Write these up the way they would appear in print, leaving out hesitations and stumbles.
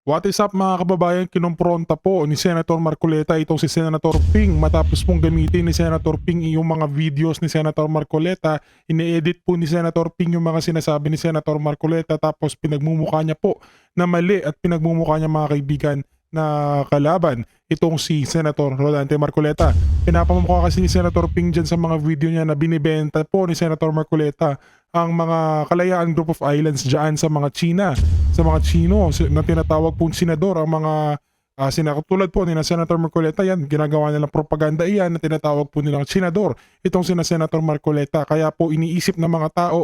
What is up mga kababayan, kinompronta po ni Senator Marcoleta itong si Senator Ping matapos pong gamitin ni Senator Ping yung mga videos ni Senator Marcoleta. Ine-edit po ni Senator Ping yung mga sinasabi ni Senator Marcoleta tapos pinagmumukha niya po na mali at pinagmumukha niya mga kaibigan na kalaban itong si Senator Rodante Marcoleta. Pinapamukha kasi ni Senator Ping dyan sa mga video niya na binibenta po ni Senator Marcoleta ang mga kalayaan group of islands dyan sa mga China, sa mga Chino na tinatawag pong senador ang mga tulad po ni na Senator Marcoleta. Yan, ginagawa nilang propaganda iyan na tinatawag po nilang senador itong sina Senator Marcoleta. Kaya po iniisip ng mga tao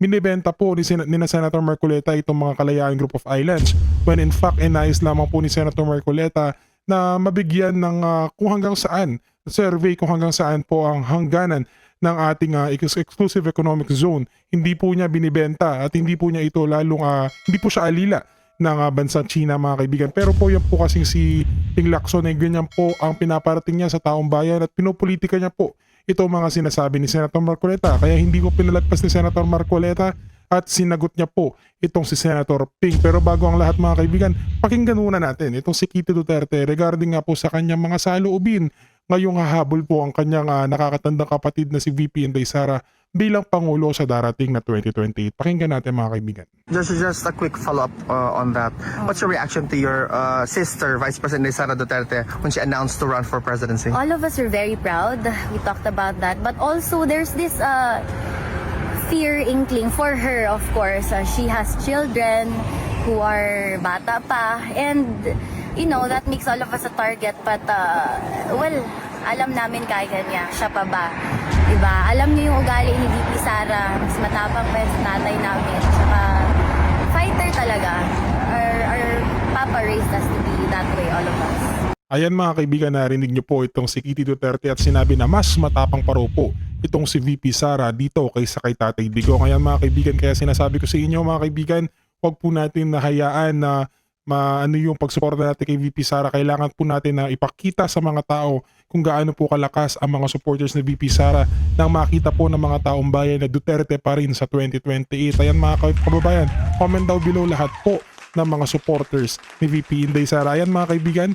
binibenta po ni na Senator Marcoleta itong mga kalayaan group of islands when in fact nais lamang po ni Senator Marcoleta na mabigyan ng kung hanggang saan, survey kung hanggang saan po ang hangganan ng ating exclusive economic zone. Hindi po niya binibenta at hindi po niya ito hindi po siya alila ng bansang China mga kaibigan. Pero po yan po kasing si Ping Lacson ganyan po ang pinaparating niya sa taong bayan at pinopolitika niya po ito mga sinasabi ni Senator Marcoleta. Kaya hindi ko pinalagpas ni Senator Marcoleta at sinagot niya po itong si Senator Ping. Pero bago ang lahat mga kaibigan, pakinggan muna natin itong si Kitty Duterte regarding nga po sa kanyang mga saloobin ngayong hahabol po ang kanyang nakakatandang kapatid na si VP Inday Sara bilang Pangulo sa darating na 2028. Pakinggan natin mga kaibigan. Just a quick follow-up on that. What's your reaction to your sister, Vice President Sara Duterte, when she announced to run for presidency? All of us are very proud. We talked about that. But also there's this fear inkling for her, of course. She has children who are bata pa. And that makes all of us a target. But, alam namin kaya niya. Siya pa ba? Diba? Alam niyo yung ugali ni VP Sara. Mas matapang pa sa tatay namin. Saka, fighter talaga. Our Papa raised us to be that way, all of us. Ayan mga kaibigan, narinig niyo po itong si Kitty Duterte at sinabi na mas matapang pa raw po itong si VP Sara dito kaysa kay Tatay Digong. Ayan mga kaibigan, kaya sinasabi ko sa inyo mga kaibigan, huwag po natin nahayaan na yung pagsuporta natin kay VP Sara. Kailangan po natin na ipakita sa mga tao kung gaano po kalakas ang mga supporters ni VP Sara nang makita po ng mga taong bayan na Duterte pa rin sa 2028. Ayan mga kababayan, comment down below lahat po ng mga supporters ni VP Inday Sara. Ayan mga kaibigan,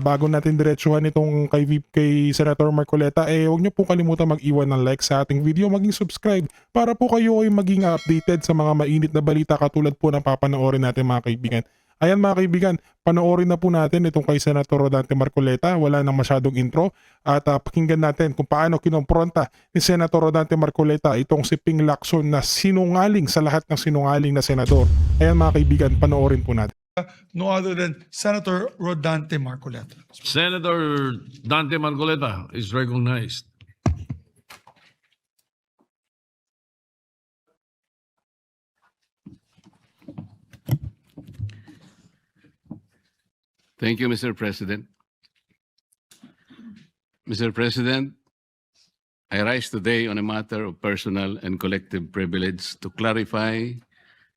bago natin diretsuhan itong kay Senator Marcoleta, huwag niyo po kalimutan mag-iwan ng like sa ating video, maging subscribe para po kayo ay maging updated sa mga mainit na balita katulad po ng papanoorin natin mga kaibigan. Ayan mga kaibigan, panoorin na po natin itong kay Senator Rodante Marcoleta. Wala nang masyadong intro at pakinggan natin kung paano kinompronta ni Senator Rodante Marcoleta itong si Ping Lacson na sinungaling sa lahat ng sinungaling na senador. Ayan mga kaibigan, panoorin po natin. No other than Senator Rodante Marcoleta. Senator Dante Marcoleta is recognized. Thank you, Mr. President. Mr. President, I rise today on a matter of personal and collective privilege to clarify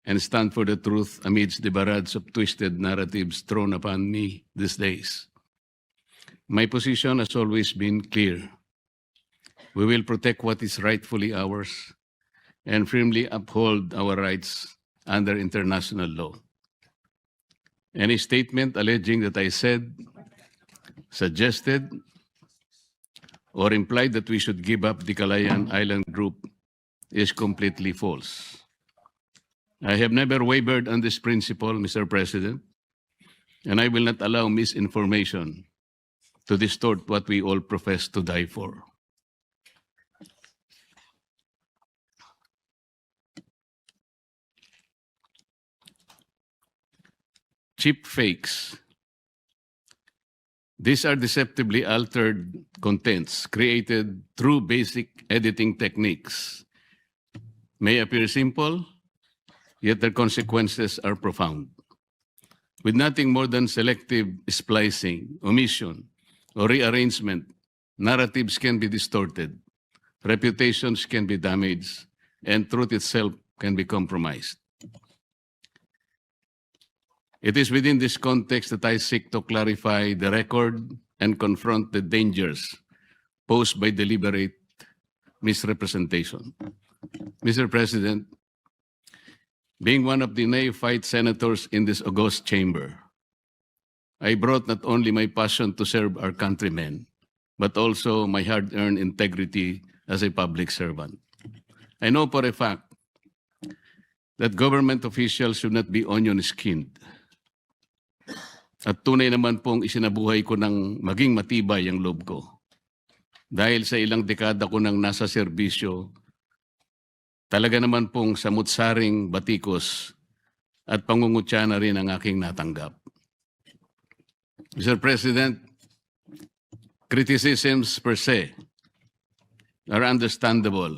and stand for the truth amidst the barrage of twisted narratives thrown upon me these days. My position has always been clear. We will protect what is rightfully ours and firmly uphold our rights under international law. Any statement alleging that I said, suggested, or implied that we should give up the Calayan Island Group is completely false. I have never wavered on this principle, Mr. President, and I will not allow misinformation to distort what we all profess to die for. Cheap fakes. These are deceptively altered contents created through basic editing techniques. May appear simple, yet their consequences are profound. With nothing more than selective splicing, omission, or rearrangement, narratives can be distorted, reputations can be damaged, and truth itself can be compromised. It is within this context that I seek to clarify the record and confront the dangers posed by deliberate misrepresentation. Mr. President, being one of the neophyte senators in this august chamber, I brought not only my passion to serve our countrymen, but also my hard-earned integrity as a public servant. I know for a fact that government officials should not be onion-skinned. At tunay naman pong isinabuhay ko ng maging matibay ang loob ko. Dahil sa ilang dekada ko nang nasa serbisyo, talaga naman pong samut-saring batikos at pangungutya na rin ang aking natanggap. Mr. President, criticisms per se are understandable,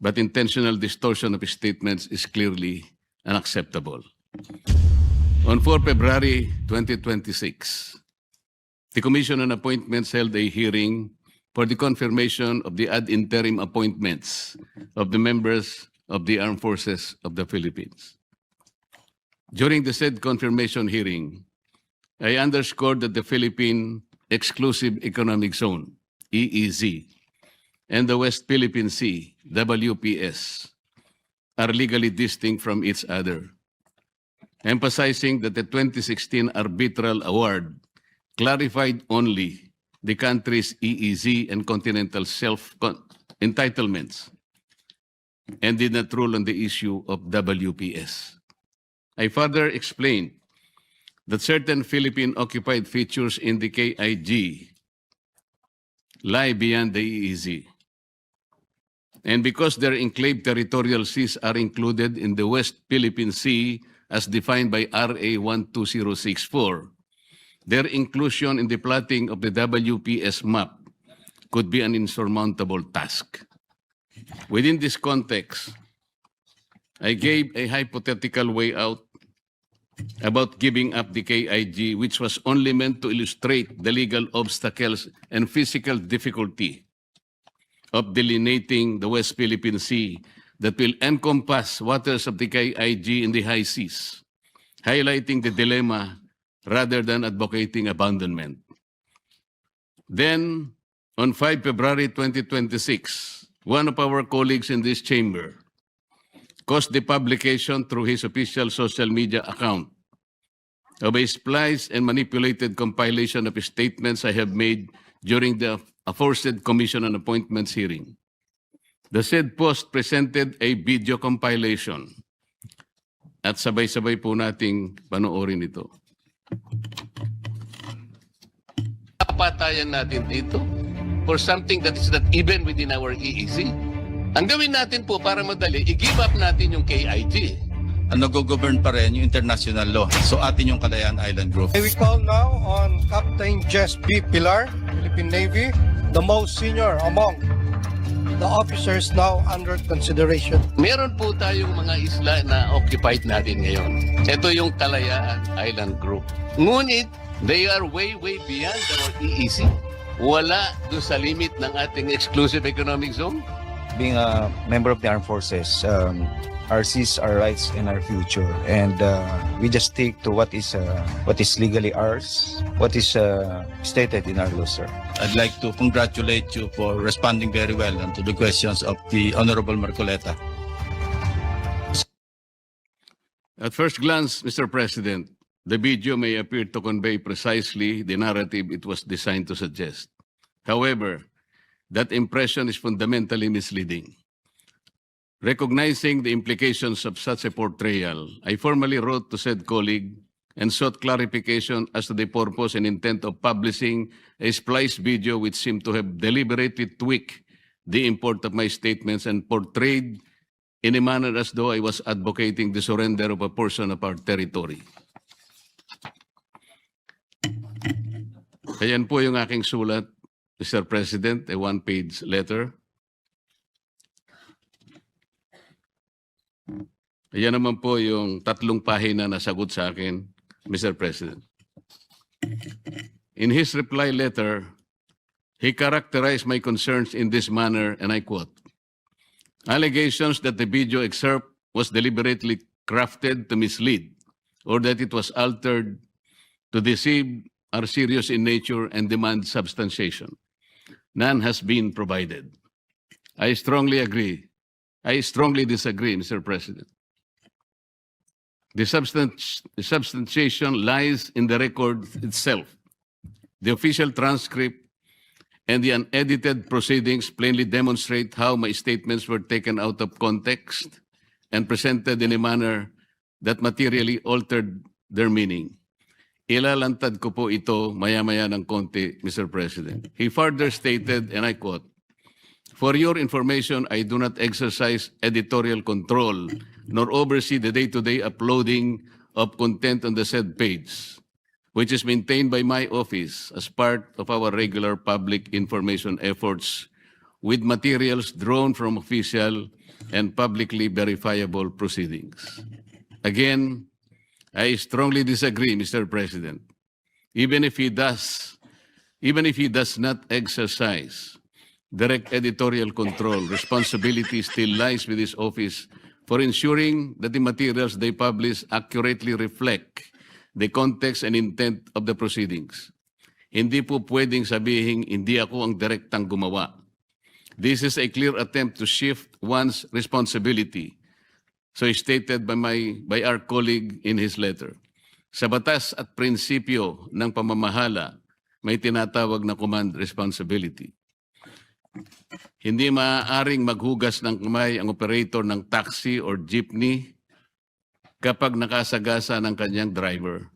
but intentional distortion of statements is clearly unacceptable. On 4 February 2026, the Commission on Appointments held a hearing for the confirmation of the ad interim appointments of the members of the Armed Forces of the Philippines. During the said confirmation hearing, I underscored that the Philippine Exclusive Economic Zone, EEZ, and the West Philippine Sea, WPS, are legally distinct from each other, emphasizing that the 2016 arbitral award clarified only the country's EEZ and continental self-entitlements and did not rule on the issue of WPS. I further explained that certain Philippine-occupied features in the KIG lie beyond the EEZ. And because their enclave territorial seas are included in the West Philippine Sea as defined by RA 12064, their inclusion in the plotting of the WPS map could be an insurmountable task. Within this context, I gave a hypothetical way out about giving up the KIG, which was only meant to illustrate the legal obstacles and physical difficulty of delineating the West Philippine Sea that will encompass waters of the KIG in the high seas, highlighting the dilemma rather than advocating abandonment. Then, on 5 February 2026, one of our colleagues in this chamber caused the publication through his official social media account of a spliced and manipulated compilation of statements I have made during the aforesaid Commission on Appointments hearing. The said post presented a video compilation at sabay-sabay po nating panoorin ito. Kapatayan natin dito for something that is not even within our EEZ. Ang gawin natin po para madali, i-give up natin yung KIG. Ang nag-govern pa rin yung international law. So atin yung Kalayaan Island Group. We call now on Captain Jess B. Pilar, Philippine Navy, the most senior among the officers now under consideration. Meron po tayong mga isla na occupied natin ngayon. Ito yung Kalayaan Island Group. Ngunit, they are way, way beyond our EEZ. Wala doon sa limit ng ating exclusive economic zone. Being a member of the armed forces, our seas, our rights, and our future, and we just stick to what is legally ours, what is stated in our law, sir. I'd like to congratulate you for responding very well to the questions of the Honorable Marcoleta. At first glance, Mr. President, the video may appear to convey precisely the narrative it was designed to suggest. However, that impression is fundamentally misleading. Recognizing the implications of such a portrayal, I formally wrote to said colleague and sought clarification as to the purpose and intent of publishing a spliced video which seemed to have deliberately tweaked the import of my statements and portrayed in a manner as though I was advocating the surrender of a portion of our territory. Ayan po yung aking sulat, Mr. President, a one-page letter. Ayan naman po yung 3 pahina na sagot sa akin, Mr. President. In his reply letter, he characterized my concerns in this manner, and I quote, "Allegations that the video excerpt was deliberately crafted to mislead or that it was altered to deceive are serious in nature and demand substantiation. None has been provided." I strongly disagree, Mr. President. The substantiation lies in the record itself. The official transcript and the unedited proceedings plainly demonstrate how my statements were taken out of context and presented in a manner that materially altered their meaning. Ilalantad ko po ito maya-maya ng konti, Mr. President. He further stated, and I quote, "For your information, I do not exercise editorial control nor oversee the day-to-day uploading of content on the said page, which is maintained by my office as part of our regular public information efforts with materials drawn from official and publicly verifiable proceedings." Again, I strongly disagree, Mr. President. Even if he does not exercise direct editorial control, responsibility still lies with his office for ensuring that the materials they publish accurately reflect the context and intent of the proceedings. Hindi po pwedeng sabihin hindi ako ang direktang gumawa. This is a clear attempt to shift one's responsibility. So stated by our colleague in his letter. Sa batas at prinsipyo ng pamamahala, may tinatawag na command responsibility. Hindi maaaring maghugas ng kamay ang operator ng taxi or jeepney kapag nakasagasa ng kanyang driver,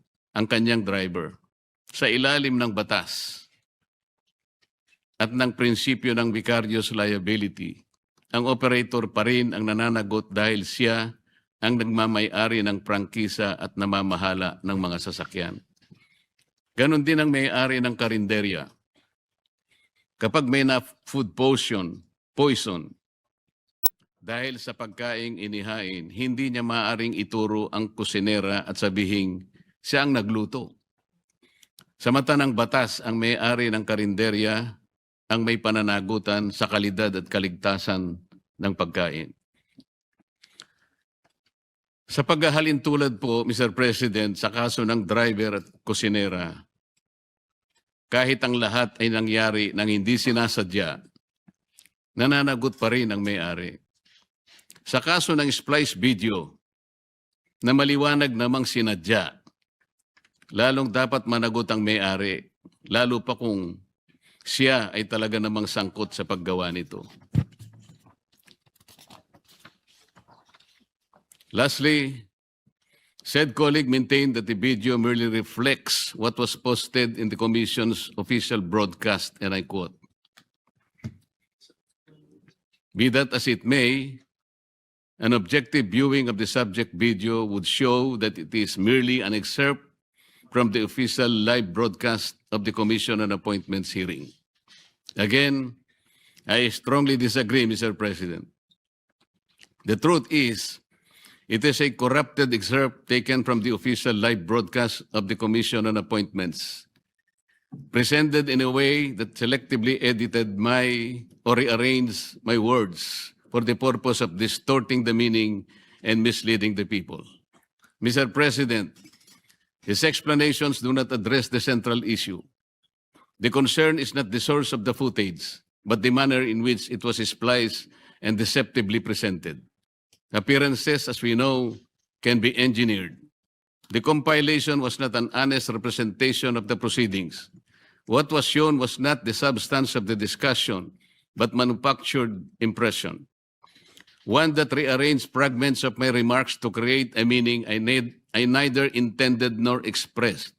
sa ilalim ng batas at ng prinsipyo ng vicarious liability. Ang operator pa rin ang nananagot dahil siya ang nagmamay-ari ng prangkisa at namamahala ng mga sasakyan. Ganon din ang may-ari ng karinderya. Kapag may na-food poison, dahil sa pagkaing inihain, hindi niya maaaring ituro ang kusinera at sabihing siya ang nagluto. Sa mata ng batas, ang may-ari ng karinderya ang may pananagutan sa kalidad at kaligtasan ng pagkain. Sa paghahalin tulad po, Mr. President, sa kaso ng driver at kusinera, kahit ang lahat ay nangyari nang hindi sinasadya, nananagot pa rin ang may-ari. Sa kaso ng splice video, na maliwanag namang sinadya, lalong dapat managot ang may-ari, lalo pa kung siya ay talaga namang sangkot sa paggawa nito. Lastly, said colleague maintained that the video merely reflects what was posted in the Commission's official broadcast, and I quote, "Be that as it may, an objective viewing of the subject video would show that it is merely an excerpt from the official live broadcast of the Commission on Appointments hearing." Again, I strongly disagree, Mr. President. The truth is, it is a corrupted excerpt taken from the official live broadcast of the Commission on Appointments, presented in a way that selectively edited or rearranged my words for the purpose of distorting the meaning and misleading the people. Mr. President, his explanations do not address the central issue. The concern is not the source of the footage, but the manner in which it was spliced and deceptively presented. Appearances, as we know, can be engineered. The compilation was not an honest representation of the proceedings. What was shown was not the substance of the discussion, but manufactured impression. One that rearranged fragments of my remarks to create a meaning I neither intended nor expressed.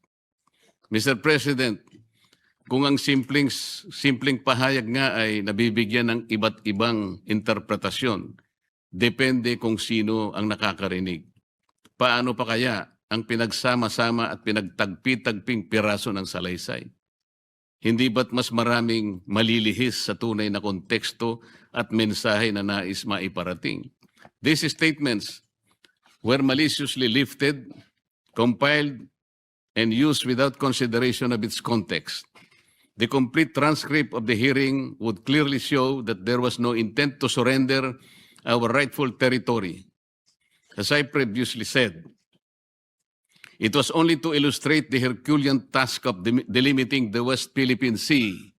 Mr. President, kung ang simpleng pahayag nga ay nabibigyan ng iba't ibang interpretasyon, depende kung sino ang nakakarinig. Paano pa kaya ang pinagsama-sama at pinagtagpi-tagping piraso ng salaysay? Hindi ba't mas maraming malilihis sa tunay na konteksto at mensahe na nais maiparating? These statements were maliciously lifted, compiled, and used without consideration of its context. The complete transcript of the hearing would clearly show that there was no intent to surrender our rightful territory. As I previously said, it was only to illustrate the Herculean task of delimiting the West Philippine Sea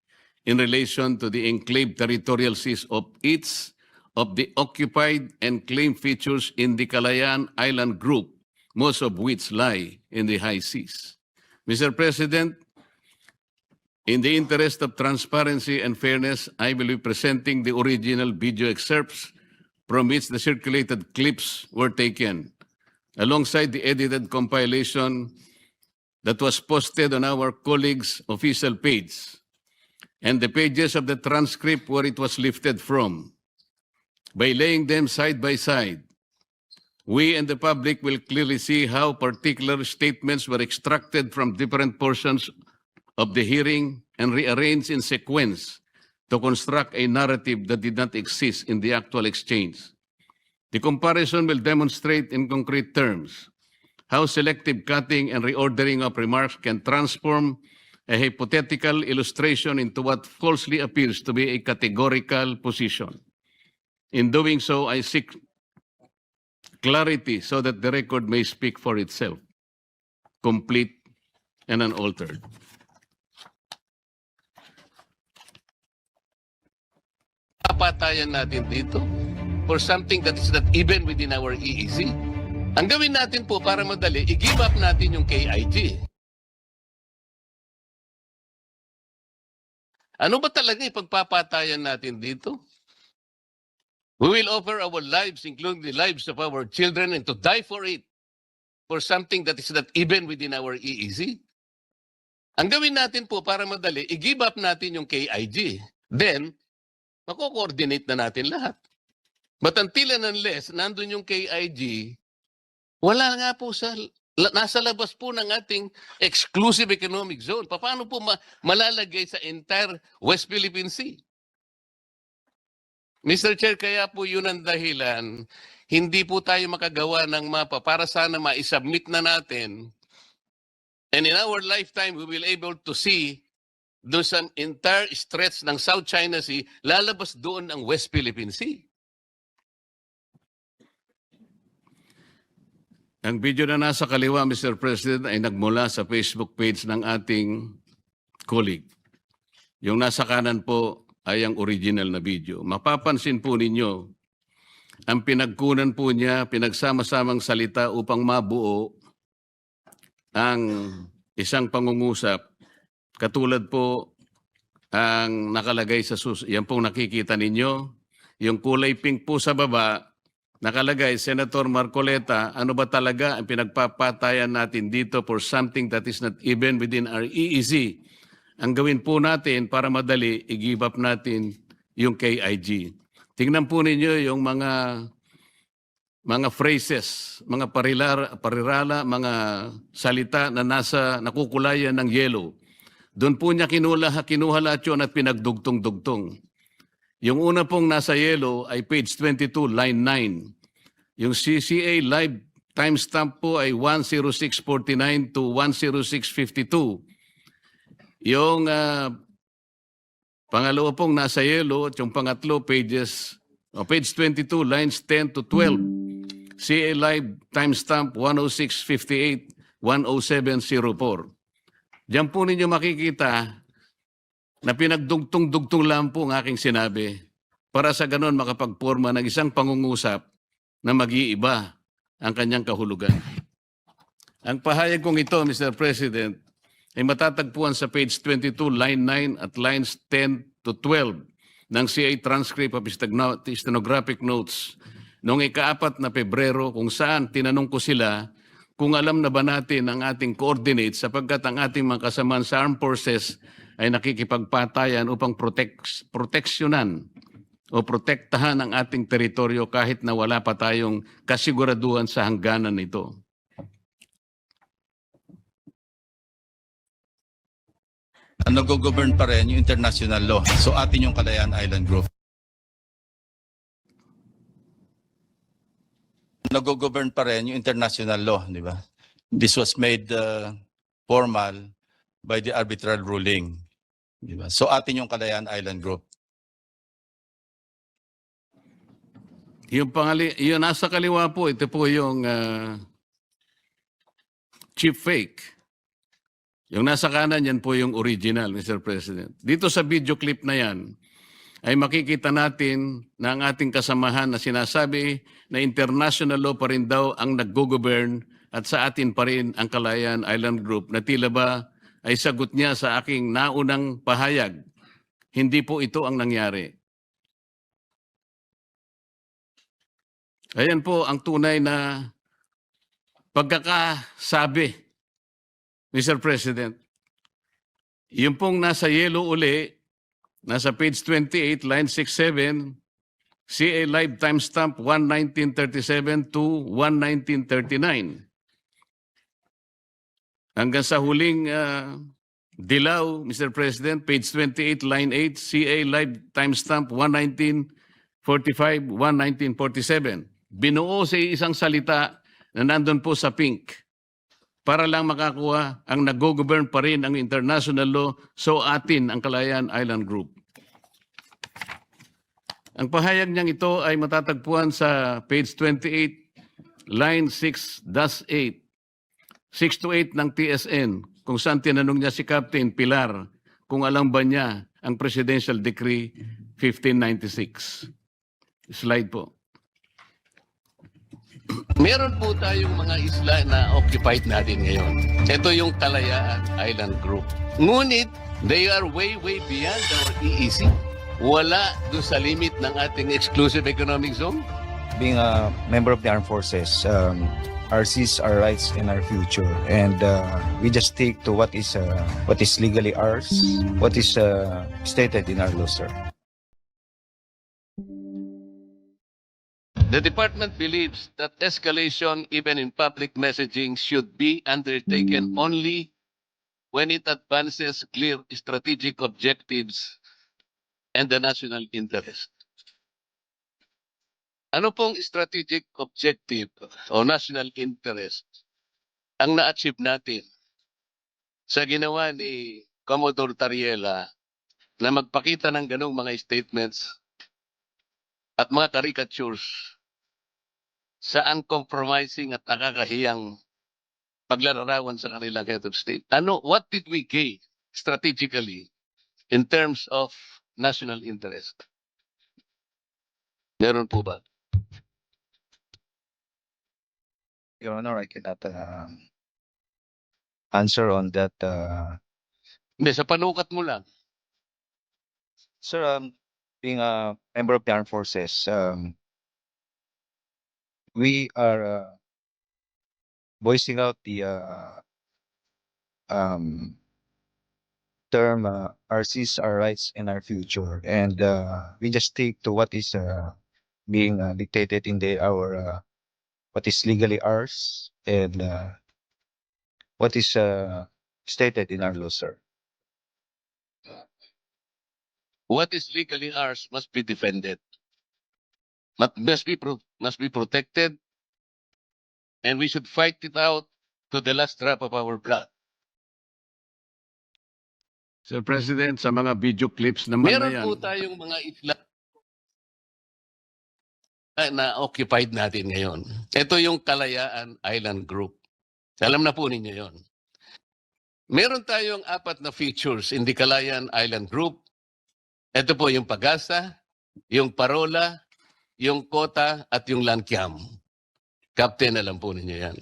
in relation to the enclave territorial seas of each of the occupied and claimed features in the Kalayaan Island Group most of which lie in the high seas. Mr. President, in the interest of transparency and fairness, I will be presenting the original video excerpts from which the circulated clips were taken, alongside the edited compilation that was posted on our colleague's official page, and the pages of the transcript where it was lifted from. By laying them side by side, we and the public will clearly see how particular statements were extracted from different portions of the hearing and rearranged in sequence to construct a narrative that did not exist in the actual exchange. The comparison will demonstrate in concrete terms how selective cutting and reordering of remarks can transform a hypothetical illustration into what falsely appears to be a categorical position. In doing so, I seek clarity so that the record may speak for itself, complete and unaltered. Papatayan natin dito for something that is not even within our EEZ. Ang gawin natin po para madali, i-give up natin yung KIG. Ano ba talaga ipagpapatayan natin dito? We will offer our lives, including the lives of our children, and to die for it, for something that is not even within our EEZ. Ang gawin natin po para madali, i-give up natin yung KIG. Then, mako-coordinate na natin lahat. But until and unless nandun yung KIG, wala nga po nasa labas po ng ating exclusive economic zone. Paano po malalagay sa entire West Philippine Sea? Mr. Chair, kaya po yun ang dahilan, hindi po tayo makagawa ng mapa para sana ma-submit na natin. And in our lifetime, we will able to see doon sa entire stretch ng South China Sea, lalabas doon ang West Philippine Sea. Ang video na nasa kaliwa, Mr. President, ay nagmula sa Facebook page ng ating colleague. Yung nasa kanan po ay ang original na video. Mapapansin po ninyo, ang pinagkunan po niya, pinagsama-samang salita upang mabuo ang isang pangungusap. Katulad po ang nakalagay sa yan pong nakikita ninyo, yung kulay pink po sa baba, nakalagay, Senator Marcoleta, ano ba talaga ang pinagpapatayan natin dito for something that is not even within our EEZ? Ang gawin po natin para madali, i-give up natin yung KIG. Tingnan po ninyo yung mga phrases, mga parirala, mga salita na nakukulayan ng yellow. Doon po niya kinuha lahat yun at pinagdugtong-dugtong. Yung una pong nasa yellow ay page 22, line 9. Yung CCA live timestamp po ay 10649 to 10652. Yung pangalawa pong nasa yellow at yung pangatlo page 22, lines 10 to 12. CA live timestamp 10658, 10704. Diyan po ninyo makikita na pinagdugtong-dugtong lang po ang aking sinabi para sa ganon makapagporma ng isang pangungusap na mag-iiba ang kanyang kahulugan. Ang pahayag kong ito, Mr. President, ay matatagpuan sa page 22, line 9 at lines 10 to 12 ng CA transcript of stenographic notes noong ika-4 na Pebrero kung saan tinanong ko sila kung alam na ba natin ang ating coordinates sapagkat ang ating mga kasamaan sa armed forces ay nakikipagpatayan upang proteksyonan o protektahan ang ating teritoryo kahit na wala pa tayong kasiguraduhan sa hangganan nito. Nag-govern pa rin yung international law. So atin yung Kalayaan Island Group. Nag-govern pa rin yung international law, di ba? This was made formal by the arbitral ruling. Di ba? So atin yung Kalayaan Island Group. Yung nasa kaliwa po, ito po yung cheap fake. Yung nasa kanan, yan po yung original, Mr. President. Dito sa video clip na yan, ay makikita natin na ang ating kasamahan na sinasabi na international law pa rin daw ang nag-govern at sa atin pa rin ang Kalayaan Island Group na tila ba ay sagot niya sa aking naunang pahayag. Hindi po ito ang nangyari. Ayan po ang tunay na pagkakasabi, Mr. President. Yung pong nasa yellow uli, nasa page 28, line 67, CA Live timestamp 1/1937 to 1/1939. Hanggang sa huling dilaw, Mr. President, page 28, line 8, CA Live timestamp 1/1945, 1/1947. Binuo sa isang salita na nandun po sa pink para lang makakuha ang nag-govern pa rin ang international law, so atin ang Kalayaan Island Group. Ang pahayag niyang ito ay matatagpuan sa page 28, line 6-8, 6 to 8 ng TSN, kung saan tinanong niya si Captain Pilar kung alam ba niya ang Presidential Decree 1596. Slide po. Meron po tayong mga isla na occupied natin ngayon. Ito yung Kalayaan Island Group. Ngunit, they are way beyond our EEZ. Wala doon sa limit ng ating exclusive economic zone. Being a member of the armed forces, our seas, our rights, and our future, and we just stick to what is legally ours, what is stated in our law, sir. The department believes that escalation, even in public messaging, should be undertaken only when it advances clear strategic objectives and the national interest. Ano pong strategic objective o national interest ang na-achieve natin sa ginawa ni Commodore Tariela na magpakita ng ganong mga statements at mga caricatures sa uncompromising at nakakahiyang paglalarawan sa kanilang head of state? What did we gain strategically in terms of national interest? Meron po ba? Your Honor, I cannot answer on that. Hindi, sa panukat mo lang. Sir, being a member of the armed forces, we are voicing out the term our seas, our rights, and our future, and we just stick to what is being dictated in our what is legally ours, and what is stated in our law, sir. What is legally ours must be defended. Must be protected, and we should fight it out to the last drop of our blood. Sir President, sa mga video clips naman meron po tayong mga isla na occupied natin ngayon. Ito yung Kalayaan Island Group. Alam na po ninyo yon. Meron tayong 4 na features in the Kalayaan Island Group. Ito po yung Pagasa, yung Parola, yung Kota, at yung Lankiam. Captain, alam po ninyo yan.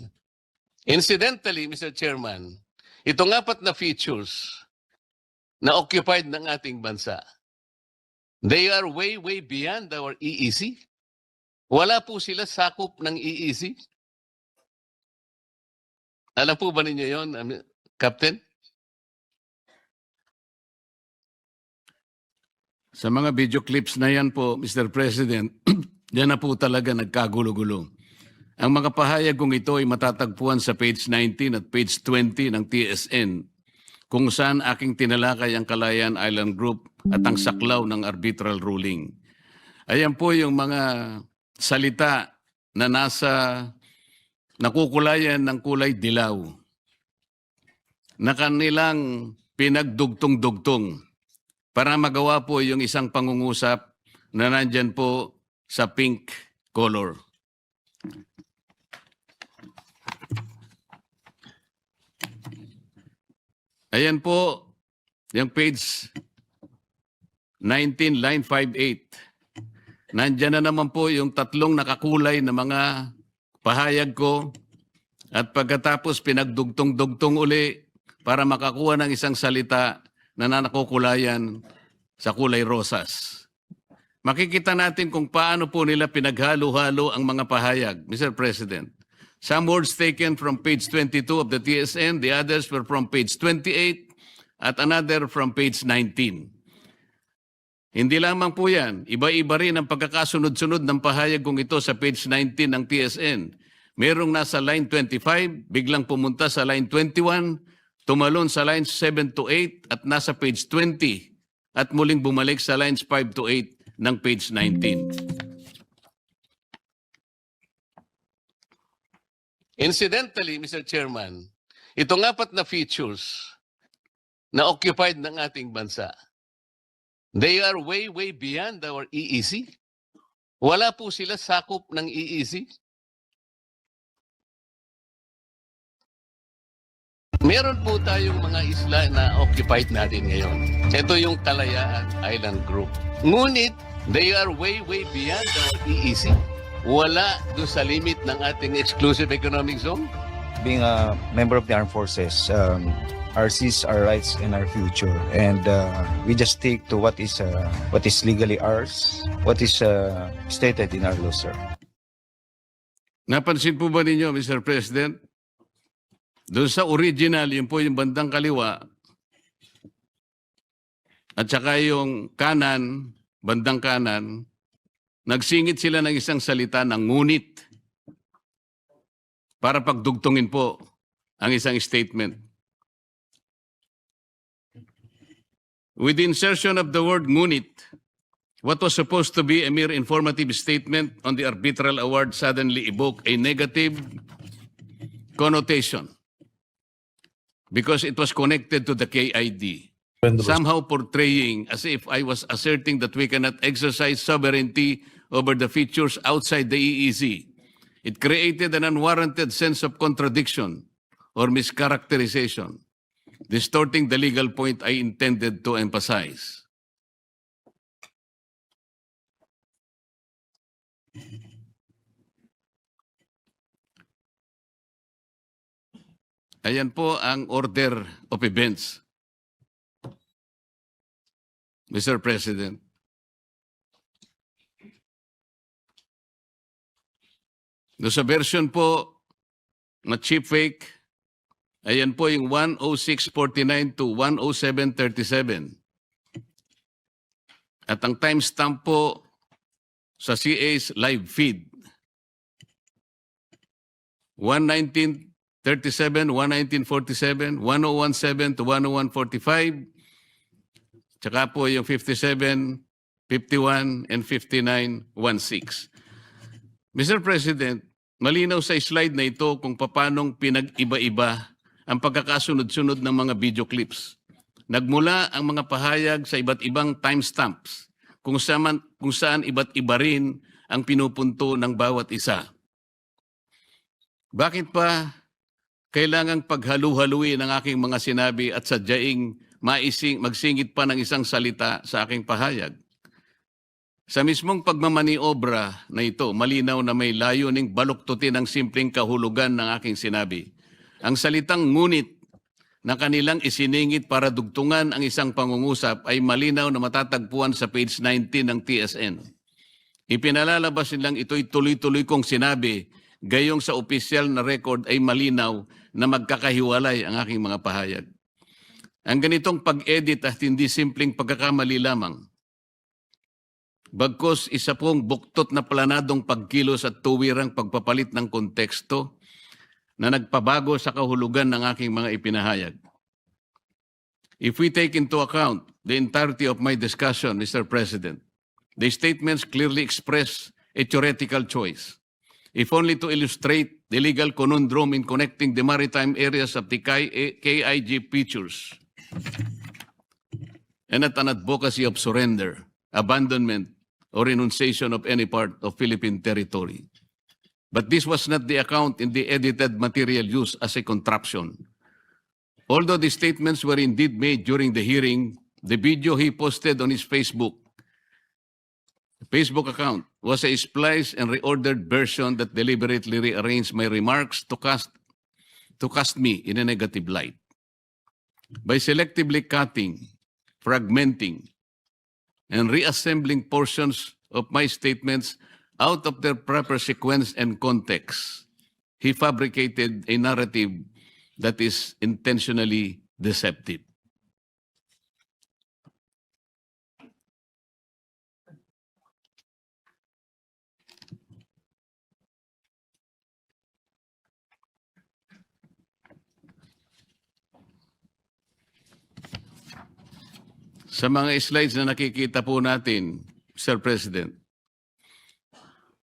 Incidentally, Mr. Chairman, itong 4 na features na occupied ng ating bansa, they are way beyond our EEZ. Wala po sila sakop ng EEZ. Alam po ba ninyo yon, Captain? Sa mga video clips na yan po, Mr. President, yan na po talaga nagkagulo-gulo. Ang mga pahayag kong ito ay matatagpuan sa page 19 at page 20 ng TSN, kung saan aking tinalakay ang Kalayaan Island Group at ang saklaw ng arbitral ruling. Ayan po yung mga salita na nakukulayan ng kulay dilaw na kanilang pinagdugtong-dugtong para magawa po yung isang pangungusap na nandyan po sa pink color. Ayan po, yung page 19, line 58. Nandyan na naman po yung 3 nakakulay na mga pahayag ko At pagkatapos pinagdugtong-dugtong uli para makakuha ng isang salita na nakukulayan sa kulay rosas. Makikita natin kung paano po nila pinaghalo-halo ang mga pahayag, Mr. President. Some words taken from page 22 of the TSN, the others were from page 28 at another from page 19. Hindi lamang po yan, iba-iba rin ang pagkakasunod-sunod ng pahayag kung ito sa page 19 ng TSN. Merong nasa line 25, biglang pumunta sa line 21, tumalon sa lines 7 to 8 at nasa page 20 at muling bumalik sa lines 5 to 8 ng page 19. Incidentally, Mr. Chairman, itong apat na features na occupied ng ating bansa, they are way, way beyond our EEZ. Wala po sila sakop ng EEZ. Meron po tayong mga isla na occupied natin ngayon. Ito yung Kalayaan Island Group. Ngunit, they are way, way beyond our EEZ. Wala doon sa limit ng ating exclusive economic zone. Being a member of the armed forces, our seas, our rights, and our future. And we just stick to what is legally ours, what is stated in our law, sir. Napansin po ba ninyo, Mr. President? Doon sa original, yun po yung bandang kaliwa, at saka yung kanan, bandang kanan, nagsingit sila ng isang salita ng ngunit para pagdugtungin po ang isang statement. With the insertion of the word ngunit, what was supposed to be a mere informative statement on the arbitral award suddenly evoked a negative connotation because it was connected to the KID. Somehow portraying as if I was asserting that we cannot exercise sovereignty over the features outside the EEZ. It created an unwarranted sense of contradiction or mischaracterization, distorting the legal point I intended to emphasize. Ayan po ang order of events. Mr. President, do sa version po na cheap fake, ayan po yung 106.49 to 107.37. At ang timestamp po sa CA's live feed, 119.37, 119.47, 101.7 to 101.45, tsaka po yung 57, 51, and 59.16. Mr. President, malinaw sa slide na ito kung paanong pinag-iba-iba ang pagkakasunod-sunod ng mga video clips. Nagmula ang mga pahayag sa iba't ibang timestamps kung saan iba't iba rin ang pinupunto ng bawat isa. Bakit pa kailangang paghalu-haluin ang aking mga sinabi at sadyaing magsingit pa ng isang salita sa aking pahayag? Sa mismong pagmamaniobra na ito, malinaw na may layuning baluktutin ang simpleng kahulugan ng aking sinabi. Ang salitang ngunit na kanilang isiningit para dugtungan ang isang pangungusap ay malinaw na matatagpuan sa page 19 ng TSN. Ipinalalabas nilang ito'y tuloy-tuloy kong sinabi, gayong sa opisyal na record ay malinaw na magkakahiwalay ang aking mga pahayag. Ang ganitong pag-edit at hindi simpleng pagkakamali lamang. Bagkus isa pong buktot na planadong pagkilos at tuwirang pagpapalit ng konteksto na nagpabago sa kahulugan ng aking mga ipinahayag. If we take into account the entirety of my discussion, Mr. President, the statements clearly express a theoretical choice, if only to illustrate the legal conundrum in connecting the maritime areas of the KIG features and at an advocacy of surrender, abandonment, or renunciation of any part of Philippine territory. But this was not the account in the edited material used as a contraption. Although the statements were indeed made during the hearing, the video he posted on his Facebook account was a spliced and reordered version that deliberately rearranged my remarks to cast to cast me in a negative light. By selectively cutting, fragmenting, and reassembling portions of my statements out of their proper sequence and context, he fabricated a narrative that is intentionally deceptive. Sa mga slides na nakikita po natin, Mr. President,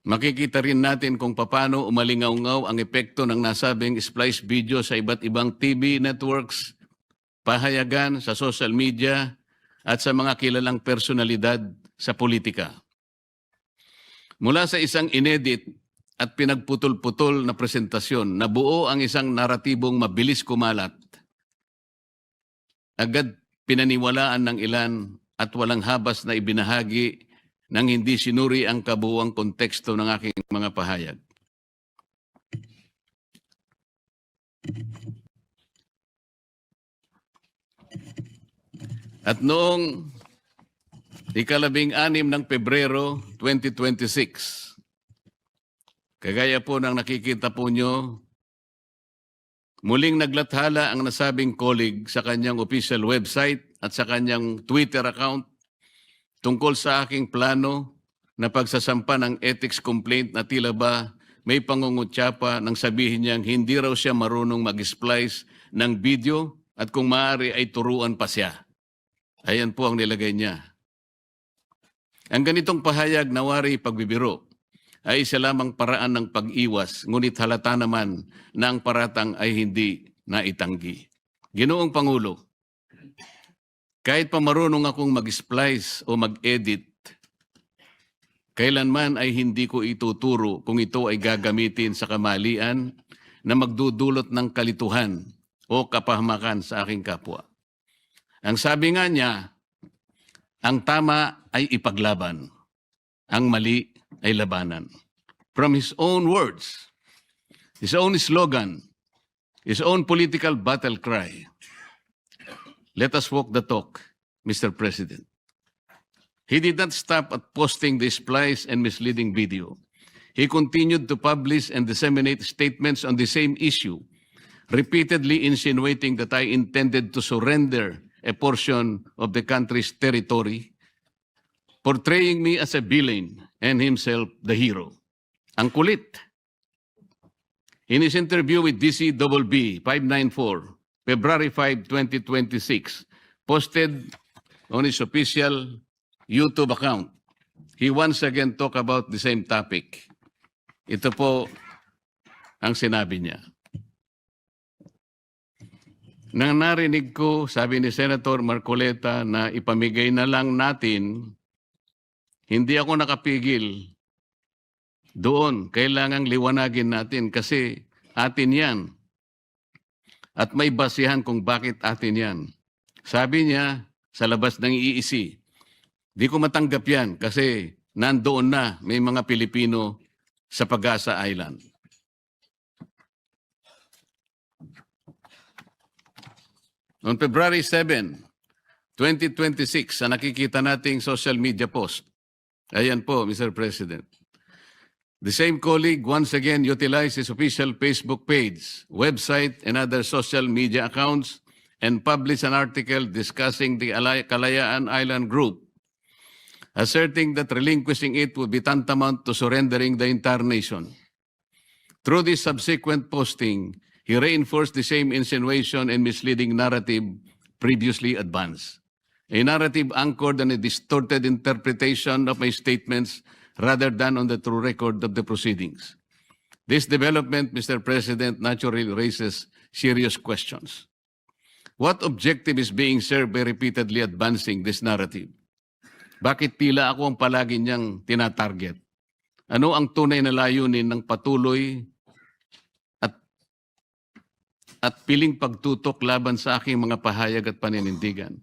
makikita rin natin kung paano umalingaw-ngaw ang epekto ng nasabing splice video sa iba't ibang TV networks, pahayagan sa social media, at sa mga kilalang personalidad sa politika. Mula sa isang inedit at pinagputol-putol na presentasyon na buo ang isang naratibong mabilis kumalat, agad pinaniwalaan ng ilan at walang habas na ibinahagi nang hindi sinuri ang kabuuang konteksto ng aking mga pahayag. At noong 16 ng Pebrero 2026, kagaya po ng nakikita po nyo, muling naglathala ang nasabing colleague sa kanyang official website at sa kanyang Twitter account tungkol sa aking plano na pagsasampa ng ethics complaint na tila ba may pangungutsapa nang sabihin niyang hindi raw siya marunong mag-splice ng video at kung maaari ay turuan pa siya. Ayan po ang nilagay niya. Ang ganitong pahayag na wari pagbibiro ay isa lamang paraan ng pag-iwas, ngunit halata naman na ang paratang ay hindi naitanggi. Ginoong Pangulo, kahit pa marunong akong mag-splice o mag-edit, kailanman ay hindi ko ituturo kung ito ay gagamitin sa kamalian na magdudulot ng kalituhan o kapahamakan sa aking kapwa. Ang sabi nga niya, ang tama ay ipaglaban, ang mali ay labanan. From his own words, his own slogan, his own political battle cry, let us walk the talk, Mr. President. He did not stop at posting the splice and misleading video. He continued to publish and disseminate statements on the same issue, repeatedly insinuating that I intended to surrender a portion of the country's territory, portraying me as a villain and himself the hero. Ang kulit. In his interview with DCBB 594, February 5, 2026, posted on his official YouTube account, he once again talked about the same topic. Ito po ang sinabi niya. Nang narinig ko, sabi ni Senator Marcoleta, na ipamigay na lang natin, hindi ako nakapigil. Doon, kailangang liwanagin natin kasi atin yan. At may basihan kung bakit atin yan. Sabi niya sa labas ng EEC, di ko matanggap yan kasi nandoon na may mga Pilipino sa Pag-asa Island. On February 7, 2026, sa nakikita nating social media post, ayan po, Mr. President. The same colleague once again utilized his official Facebook page, website, and other social media accounts and published an article discussing the Kalayaan Island Group, asserting that relinquishing it would be tantamount to surrendering the entire nation. Through this subsequent posting, he reinforced the same insinuation and misleading narrative previously advanced. A narrative anchored on a distorted interpretation of my statements rather than on the true record of the proceedings. This development, Mr. President, naturally raises serious questions. What objective is being served by repeatedly advancing this narrative? Bakit tila ako ang palagi niyang tinatarget? Ano ang tunay na layunin ng patuloy at piling pagtutok laban sa aking mga pahayag at paninindigan?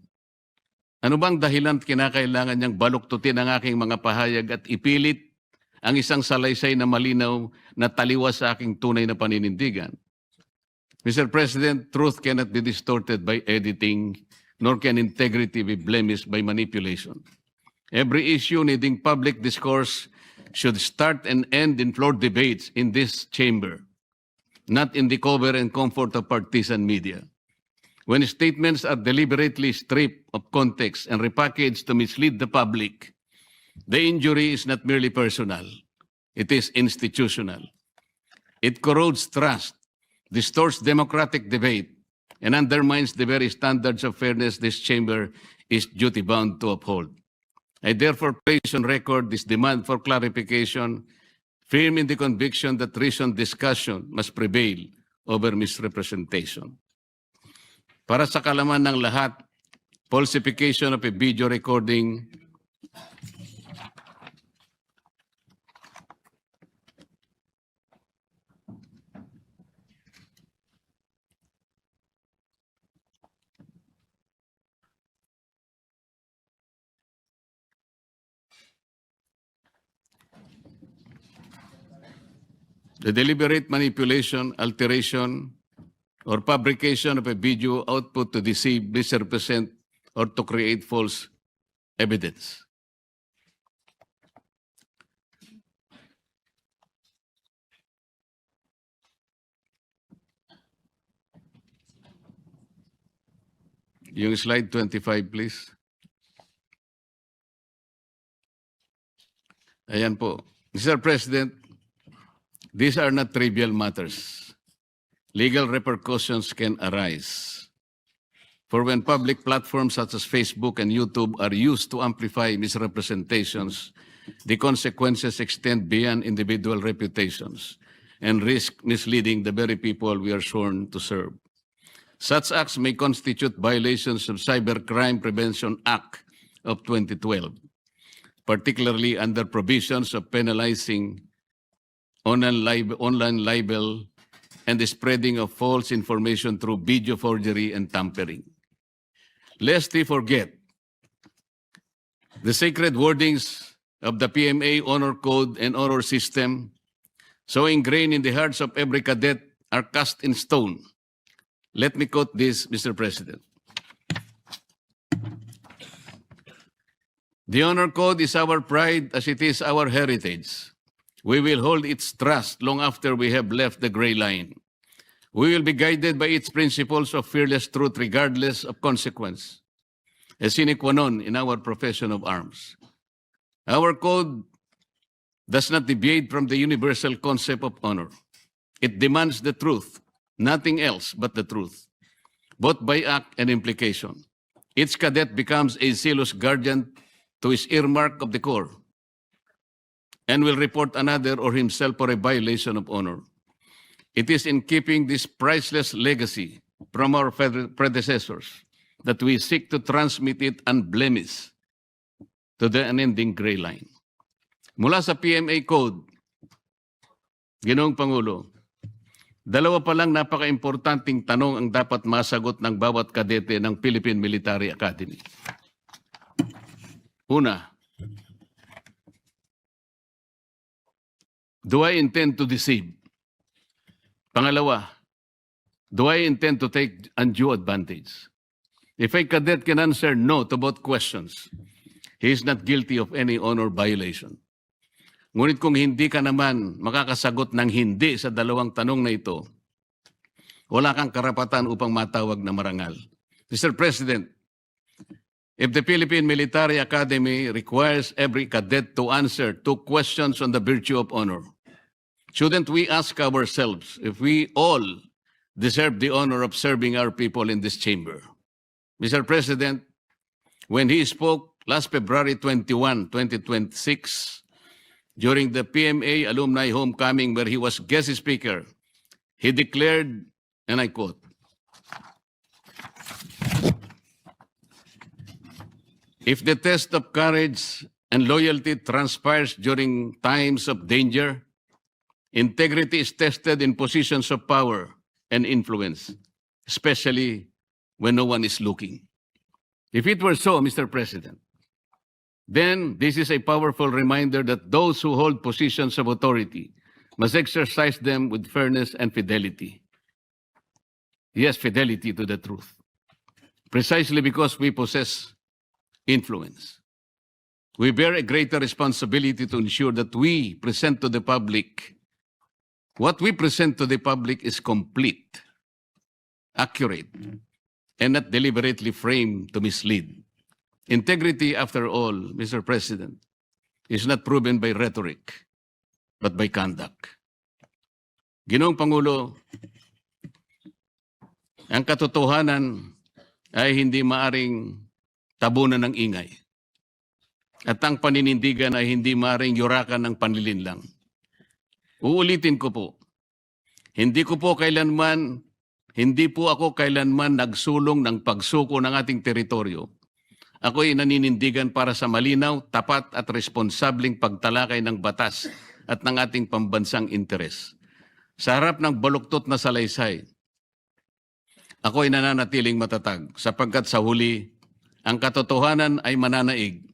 Ano bang dahilan kinakailangan niyang baluktutin ang aking mga pahayag at ipilit ang isang salaysay na malinaw na taliwas sa aking tunay na paninindigan? Mr. President, truth cannot be distorted by editing, nor can integrity be blemished by manipulation. Every issue needing public discourse should start and end in floor debates in this chamber, not in the cover and comfort of partisan media. When statements are deliberately stripped of context and repackaged to mislead the public, the injury is not merely personal, it is institutional. It corrodes trust, distorts democratic debate, and undermines the very standards of fairness this chamber is duty-bound to uphold. I therefore place on record this demand for clarification, firm in the conviction that reasoned discussion must prevail over misrepresentation. Para sa kalaman ng lahat, falsification of a video recording the deliberate manipulation, alteration, or fabrication of a video output to deceive, misrepresent, or to create false evidence. Yung slide 25, please. Ayan po. Mr. President, these are not trivial matters. Legal repercussions can arise. For when public platforms such as Facebook and YouTube are used to amplify misrepresentations, the consequences extend beyond individual reputations and risk misleading the very people we are sworn to serve. Such acts may constitute violations of Cybercrime Prevention Act of 2012, particularly under provisions of penalizing online libel and the spreading of false information through video forgery and tampering. Lest we forget, the sacred wordings of the PMA Honor Code and Honor System, so ingrained in the hearts of every cadet, are cast in stone. Let me quote this, Mr. President. The Honor Code is our pride as it is our heritage. We will hold its trust long after we have left the gray line. We will be guided by its principles of fearless truth regardless of consequence, a sine qua non in our profession of arms. Our code does not deviate from the universal concept of honor. It demands the truth, nothing else but the truth, both by act and implication. Each cadet becomes a zealous guardian to his earmark of the Corps and will report another or himself for a violation of honor. It is in keeping this priceless legacy from our predecessors that we seek to transmit it unblemished to the unending gray line. Mula sa PMA Code, Ginoong Pangulo, dalawa pa lang napaka-importanting tanong ang dapat masagot ng bawat kadete ng Philippine Military Academy. Una, do I intend to deceive? Pangalawa, do I intend to take undue advantage? If a cadet can answer no to both questions, he is not guilty of any honor violation. Ngunit kung hindi ka naman makakasagot ng hindi sa dalawang tanong na ito, wala kang karapatan upang matawag na marangal. Mr. President, if the Philippine Military Academy requires every cadet to answer 2 questions on the virtue of honor, shouldn't we ask ourselves if we all deserve the honor of serving our people in this chamber? Mr. President, when he spoke last February 21, 2026, during the PMA Alumni Homecoming where he was guest speaker, he declared, and I quote, "If the test of courage and loyalty transpires during times of danger, integrity is tested in positions of power and influence, especially when no one is looking." If it were so, Mr. President, then this is a powerful reminder that those who hold positions of authority must exercise them with fairness and fidelity. Yes, fidelity to the truth. Precisely because we possess influence. We bear a greater responsibility to ensure that we present to the public, what we present to the public is complete, accurate, and not deliberately framed to mislead. Integrity, after all, Mr. President, is not proven by rhetoric, but by conduct. Ginoong Pangulo, ang katotohanan ay hindi maaring tabunan ng ingay. At ang paninindigan ay hindi maaring yurakan ng panlilinlang. Uulitin ko po, hindi po ako kailanman nagsulong ng pagsuko ng ating teritoryo. Ako'y naninindigan para sa malinaw, tapat at responsabling pagtalakay ng batas at ng ating pambansang interes. Sa harap ng baluktot na salaysay, ako'y nananatiling matatag sapagkat sa huli, ang katotohanan ay mananaig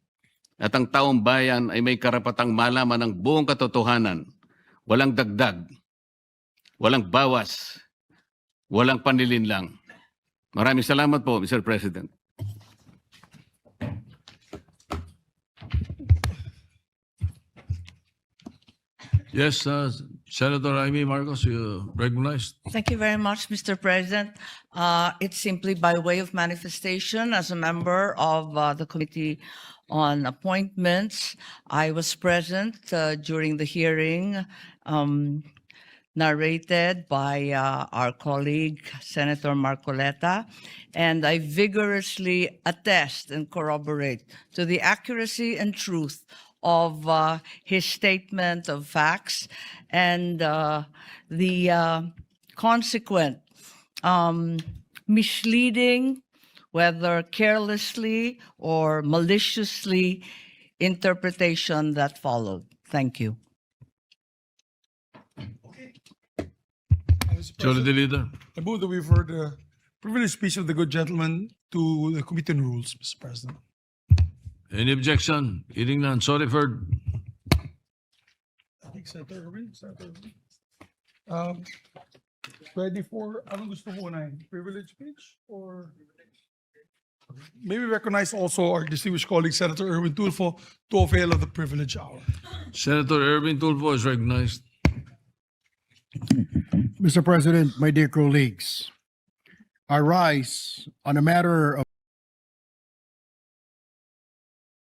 at ang taong bayan ay may karapatang malaman ng buong katotohanan, walang dagdag, walang bawas, walang panlilinlang. Maraming salamat po, Mr. President. Yes, Senator Amy Marcos, you recognized. Thank you very much, Mr. President. It's simply by way of manifestation as a member of the Committee on Appointments. I was present during the hearing narrated by our colleague, Senator Marcoleta, and I vigorously attest and corroborate to the accuracy and truth of his statement of facts and the consequent misleading, whether carelessly or maliciously, interpretation that followed. Thank you. Majority Leader. I move that we refer the privileged speech of the good gentleman to the Committee on Rules, Mr. President. Any objection? Hearing none. So referred. I think Senator Irwin. Ready for, anong gusto mo unahin? Privilege speech or? Maybe recognize also our distinguished colleague, Senator Irwin Tulfo, to avail of the privilege hour. Senator Erwin Tulfo is recognized. Mr. President, my dear colleagues, I rise on a matter of